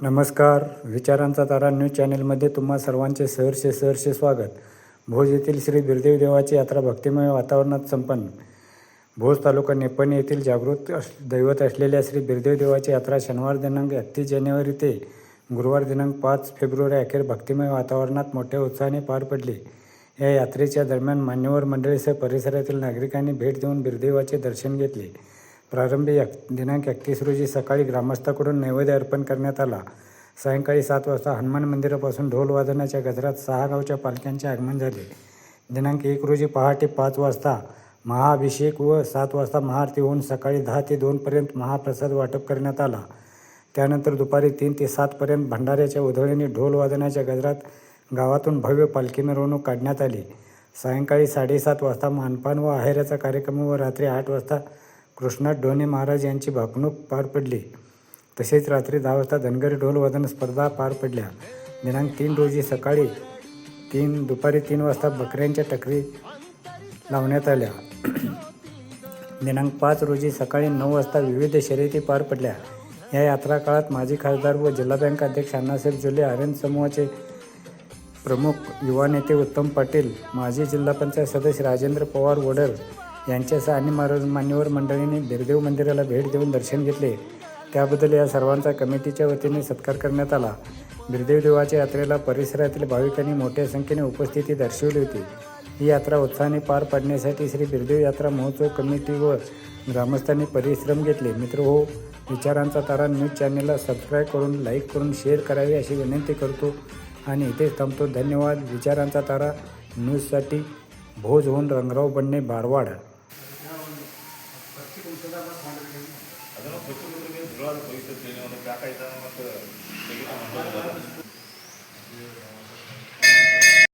नमस्कार. विचारांचा तारा न्यूज चॅनेलमध्ये तुम्हा सर्वांचे सहर्ष स्वागत. भोज येथील श्री बिरदेव देवाची यात्रा भक्तिमय वातावरणात संपन्न. भोज तालुका नेपणी येथील जागृत दैवत असलेल्या श्री बिरदेव देवाची यात्रा शनिवार दिनांक 31 जानेवारी ते गुरुवार दिनांक 5 फेब्रुवारी अखेर भक्तिमय वातावरणात मोठ्या उत्साहाने पार पडली. या यात्रेच्या दरम्यान मान्यवर मंडळीसह परिसरातील नागरिकांनी भेट देऊन बिरदेवाचे दर्शन घेतले. प्रारंभी दिनांक 31 रोजी सकाळी ग्रामस्थांकडून नैवेद्य अर्पण करण्यात आला. सायंकाळी 7 वाजता हनुमान मंदिरापासून ढोल वादनाच्या गजरात 6 गावच्या पालख्यांचे आगमन झाले. दिनांक 1 रोजी पहाटे 5 वाजता महाअभिषेक व 7 वाजता महाआरती होऊन सकाळी 10 ते 2 पर्यंत महाप्रसाद वाटप करण्यात आला. त्यानंतर दुपारी 3 ते 7 पर्यंत भंडाऱ्याच्या उधळीने ढोल वादनाच्या गजरात गावातून भव्य पालखी मिरवणूक काढण्यात आली. सायंकाळी 7:30 वाजता मानपान व आहेराचा कार्यक्रम व रात्री 8 वाजता कृष्णात ढोणे महाराज यांची भाकणूक पार पडली. तसेच रात्री 10 वाजता धनगरी ढोल वादन स्पर्धा पार पडल्या. दिनांक 3 रोजी दुपारी 3 वाजता बकऱ्यांच्या टकरी लावण्यात आल्या. दिनांक 5 रोजी सकाळी 9 वाजता विविध शर्यती पार पडल्या. या यात्रा काळात माजी खासदार व जिल्हा बँक अध्यक्ष अण्णासाहेब जोल्ले, आर्यन समूहाचे प्रमुख युवा नेते उत्तम पाटील, माजी जिल्हा पंचायत सदस्य राजेंद्र पवार वडर यांच्यासह आणि मान्यवर मंडळींनी बिरदेव मंदिराला भेट देऊन दर्शन घेतले. त्याबद्दल या सर्वांचा कमिटीच्या वतीने सत्कार करण्यात आला. बिरदेव देवाच्या यात्रेला परिसरातील भाविकांनी मोठ्या संख्येने उपस्थिती दर्शवली होती. ही यात्रा उत्साहाने पार पाडण्यासाठी श्री बिरदेव यात्रा महोत्सव कमिटी व ग्रामस्थांनी परिश्रम घेतले. मित्रहो, विचारांचा तारा न्यूज चॅनेलला सबस्क्राईब करून, लाईक करून, शेअर करावे अशी विनंती करतो आणि इथेच थांबतो. धन्यवाद. विचारांचा तारा न्यूजसाठी भोजहून रंगराव बन्ने, बारवाड. ಅದನ್ನು ಸ್ವಚ್ಛ ಬಿಟ್ಟರೆ ಧುಳಾದ ಪವಿತ್ರ ಮತ್ತೆ